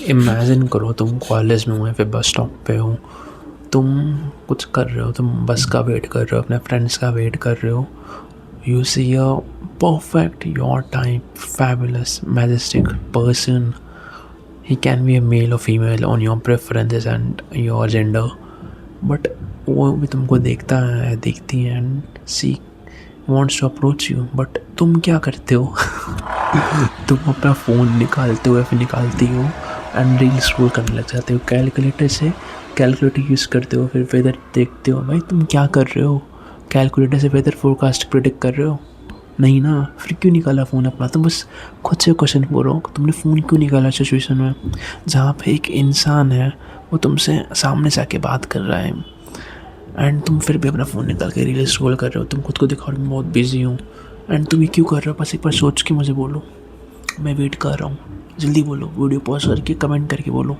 Imagine करो तुम college में हो या फिर बस स्टॉप पे हो। तुम कुछ कर रहे हो, तुम बस का वेट कर रहे हो, अपने फ्रेंड्स का वेट कर रहे हो। You see a perfect your type fabulous majestic person. He can be a male और female on your preferences and your gender, but वो भी तुमको देखता है, देखती है and she wants to approach you, but तुम क्या करते हो? तुम अपना फ़ोन निकालते हो या फिर निकालती हो एंड रील स्क्रॉल करने लग जाते हो। कैलकुलेटर से कैलकुलेटर यूज़ करते हो, फिर वेदर देखते हो। भाई तुम क्या कर रहे हो? कैलकुलेटर से वेदर फोरकास्ट प्रिडिक्ट कर रहे हो? नहीं ना, फिर क्यों निकाला फ़ोन अपना? तुम बस खुद से क्वेश्चन करो, तुमने फ़ोन क्यों निकाला सिचुएशन में जहाँ पे एक इंसान है, वो तुमसे सामने से आके बात कर रहा है एंड तुम फिर भी अपना फ़ोन निकाल के रील स्क्रॉल कर रहे हो। तुम खुद को दिखा रहे हो मैं बहुत बिजी हूँ, एंड तुम ये क्यों कर रहे हो? बस एक बार सोच के मुझे बोलो, मैं वेट कर रहा हूँ। जल्दी बोलो, वीडियो पॉज करके कमेंट करके बोलो।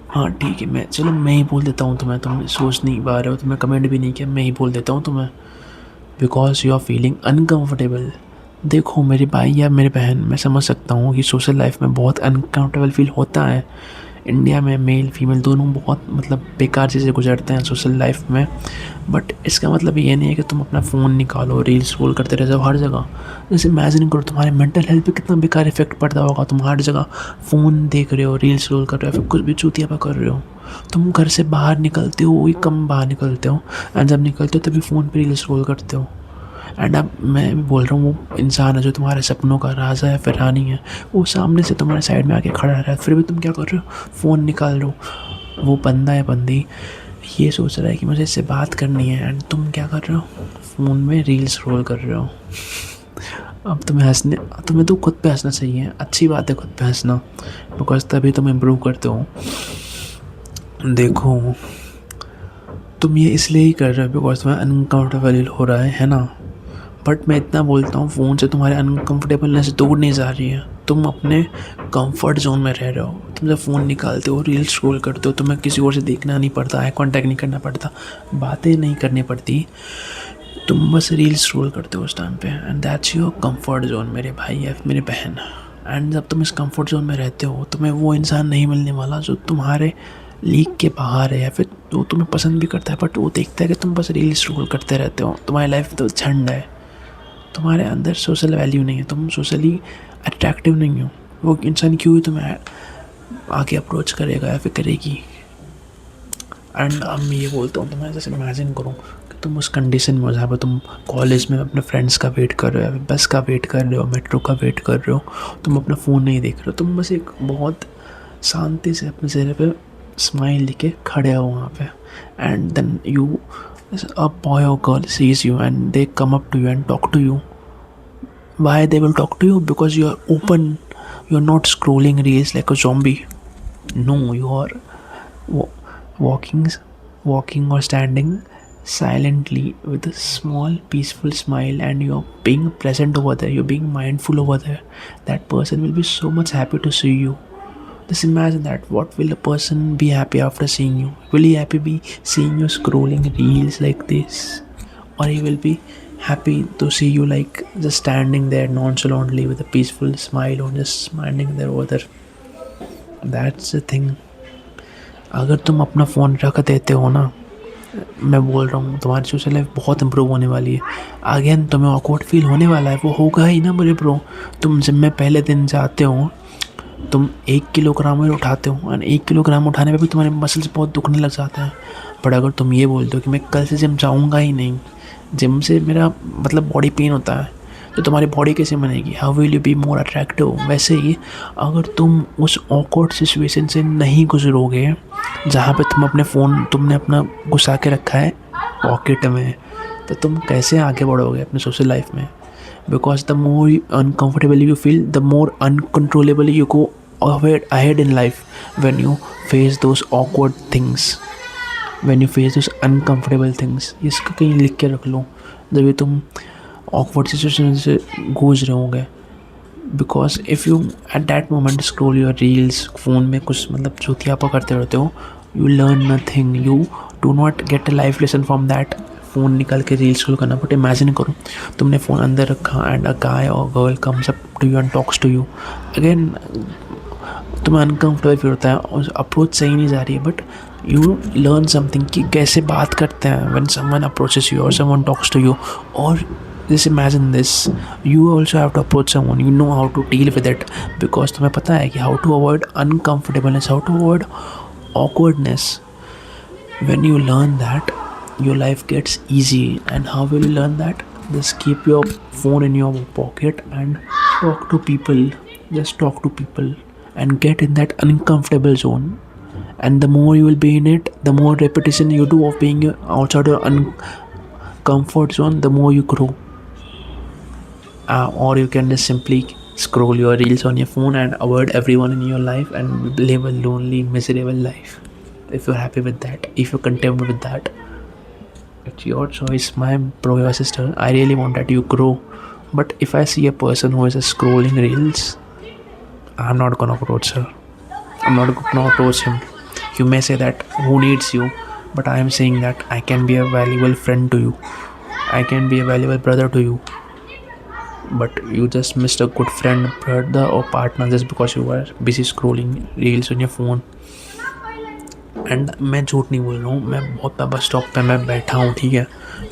हाँ ठीक है, मैं ही बोल देता हूँ तुम्हें। तुम सोच नहीं पा रहे हो, तुम्हें कमेंट भी नहीं किया, मैं ही बोल देता हूँ तुम्हें। Because you are feeling uncomfortable. देखो मेरे भाई या मेरे बहन, मैं समझ सकता हूँ कि सोशल लाइफ में बहुत अनकम्फर्टेबल फील होता है। इंडिया में मेल फीमेल दोनों बहुत बेकार चीज़ें गुजरते हैं सोशल लाइफ में, बट इसका मतलब ये नहीं है कि तुम अपना फ़ोन निकालो रील स्क्रॉल करते रह जाओ हर जगह। जैसे इमेजिन करो तुम्हारे मेंटल हेल्थ पे कितना बेकार इफेक्ट पड़ता होगा। तुम हर जगह फ़ोन देख रहे हो, रील स्क्रॉल कर रहे हो, फिर कुछ भी चूतिया कर रहे हो। तुम घर से बाहर निकलते हो, वही कम बाहर निकलते हो, एंड जब निकलते हो तभी फ़ोन पर रील स्क्रॉल करते हो। एंड अब मैं भी बोल रहा हूँ, वो इंसान है जो तुम्हारे सपनों का राजा है, फिर रानी है, वो सामने से तुम्हारे साइड में आके खड़ा रहा है, फिर भी तुम क्या कर रहे हो? फ़ोन निकाल रहे हो। वो बंदा या बंदी ये सोच रहा है कि मुझे इससे बात करनी है, एंड तुम क्या कर रहे हो? फ़ोन में रील स्क्रॉल कर रहे हो। अब तुम्हें तो खुद पे हंसना चाहिए। अच्छी बात है खुद पे हंसना, बिकॉज तभी तुम इम्प्रूव करते हो। देखो, तुम ये इसलिए ही कर रहे हो बिकॉज तुम्हें अनकम्फर्टेबल हो रहा है ना? बट मैं इतना बोलता हूँ, फ़ोन से तुम्हारे अनकम्फर्टेबलनेस दूर नहीं जा रही है। तुम अपने कंफर्ट जोन में रह रहे हो। तुम जब फ़ोन निकालते हो, रील स्क्रॉल करते हो, तुम्हें किसी और से देखना नहीं पड़ता, आई कांटेक्ट नहीं करना पड़ता, बातें नहीं करनी पड़ती। तुम बस रील स्क्रॉल करते हो उस टाइम पे, and that's your comfort zone मेरे भाई या मेरे बहन। एंड जब तुम इस कंफर्ट जोन में रहते हो, तुम्हें वो इंसान नहीं मिलने वाला जो तुम्हारे लीग के बाहर है, या फिर वो तुम्हें पसंद भी करता है बट वो देखता है कि तुम बस रील स्क्रॉल करते रहते हो। तुम्हारी लाइफ तो झंड है, तुम्हारे अंदर सोशल वैल्यू नहीं है, तुम सोशली अट्रैक्टिव नहीं हो। वो इंसान क्यों ही तुम्हें आके अप्रोच करेगा या फिर करेगी? एंड अब मैं ये बोलता हूँ तुम्हें, जैसे इमेजिन करो कि तुम उस कंडीशन में हो जहाँ पर तुम कॉलेज में अपने फ्रेंड्स का वेट कर रहे हो, बस का वेट कर रहे हो, मेट्रो का वेट कर रहे हो। तुम अपना फ़ोन नहीं देख रहे हो, तुम बस एक बहुत शांति से अपने चेहरे पे स्माइल लेके खड़े हो वहाँ पे, and then you a boy or girl sees you and they come up to you and talk to you. Why they will talk to you? Because you are open, you are not scrolling reels like a zombie. No, you are walking walking or standing silently with a small peaceful smile, and you're being present over there, you're being mindful over there. That person will be so much happy to see you. Just imagine that. What will a person be happy after seeing you? Will he happy be seeing you scrolling reels like this? Or he will be happy to see you like just standing there nonchalantly with a peaceful smile, or just standing there over there? That's the thing. अगर तुम अपना phone रख देते हो ना, मैं बोल रहा हूँ तुम्हारी सोशल लाइफ बहुत इम्प्रूव होने वाली है। अगेन तुम्हें ऑकवर्ड फील होने वाला है, वो होगा ही ना मेरे ब्रो। तुम जिम में पहले दिन जाते हो, तुम 1 किलोग्राम ही उठाते हो, और 1 किलोग्राम उठाने पे भी तुम्हारे मसल्स बहुत दुखने लग जाते हैं। बट अगर तुम ये बोलते हो कि मैं कल से जिम जाऊँगा ही नहीं, जिम से मेरा मतलब बॉडी पेन होता है, तो तुम्हारी बॉडी कैसे बनेगी? How will you be more attractive? वैसे ही अगर तुम उस ऑकवर्ड सिचुएशन से नहीं गुजरोगे जहाँ पे तुमने अपना घुसा के रखा है पॉकेट में, तो तुम कैसे आगे बढ़ोगे अपने सोशल लाइफ में? Because the more uncomfortable you feel, the more uncontrollably you go ahead in life when you face those awkward things, when you face those uncomfortable things. इसको कहीं लिख के रख लो जब भी तुम awkward situation से गूंज रहे होंगे। Because if you at that moment scroll your reels, phone में कुछ मतलब चूतियापा करते रहते हो, you learn nothing, you do not get a life lesson from that. Phone निकाल के रील्स स्क्रॉल करना। बट इमेजिन करो तुमने फ़ोन अंदर रखा एंड अ गाय और girl comes up to you and talks to you. Again तुम्हें uncomfortable feel होता है और अप्रोच सही नहीं जा रही है, बट यू लर्न समथिंग कि कैसे बात करते हैं व्हेन समवन अप्रोचेस यू और समवन टॉक्स टू यू. और just imagine this, you also have to approach someone, you know how to deal with it, because तुम्हें पता है कि how to avoid uncomfortableness, how to avoid awkwardness. When you learn that, your life gets easy. And how will you learn that? Just keep your phone in your pocket and talk to people. Just talk to people and get in that uncomfortable zone. And the more you will be in it, the more repetition you do of being outside your comfort zone, the more you grow. Or you can just simply scroll your reels on your phone and avoid everyone in your life and live a lonely, miserable life. If you're happy with that, if you're content with that, it's your choice, my bro, your sister. I really want that you grow. But if I see a person who is just scrolling reels, I'm not gonna approach her. I'm not gonna approach him. You may say that who needs you, but I am saying that I can be a valuable friend to you. I can be a valuable brother to you. But you just missed a good friend, brother or partner just because you were busy scrolling reels on your phone. And मैं झूठ नहीं बोल रहा हूँ, मैं बहुत bus stop पे मैं बैठा हूँ, ठीक है,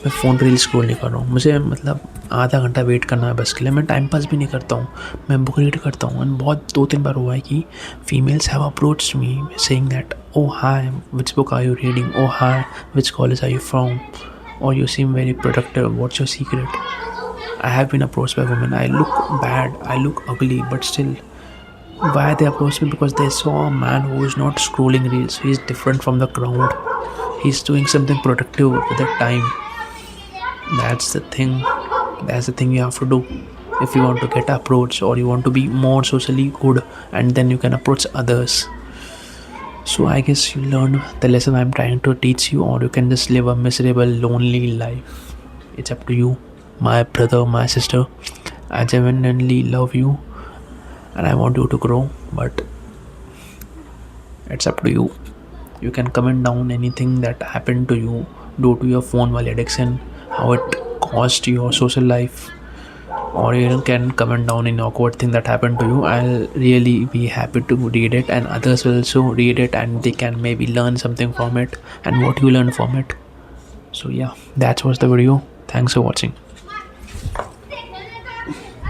मैं फ़ोन रील स्क्रॉल नहीं कर रहा हूँ, मुझे मतलब आधा घंटा वेट करना है बस के लिए, मैं टाइम पास भी नहीं करता हूँ, मैं बुक रीड करता हूँ. एंड बहुत 2-3 बार हुआ है कि females have approached me saying that oh hi which book are you reading, oh hi which college are you from, और you seem very productive, what's your secret. I have been approached by women. I look bad, I look ugly, but still, why they approached me? Because they saw a man who is not scrolling reels. He is different from the crowd. He's doing something productive with the time. That's the thing. That's the thing you have to do if you want to get approached or you want to be more socially good, and then you can approach others. So I guess you learned the lesson I'm trying to teach you, or you can just live a miserable, lonely life. It's up to you. My brother, my sister, I genuinely love you and I want you to grow, but it's up to you. You can comment down anything that happened to you due to your phone while addiction, how it caused your social life, or you can comment down any awkward thing that happened to you. I'll really be happy to read it, and others will also read it and they can maybe learn something from it and what you learn from it. So yeah, that was the video. Thanks for watching.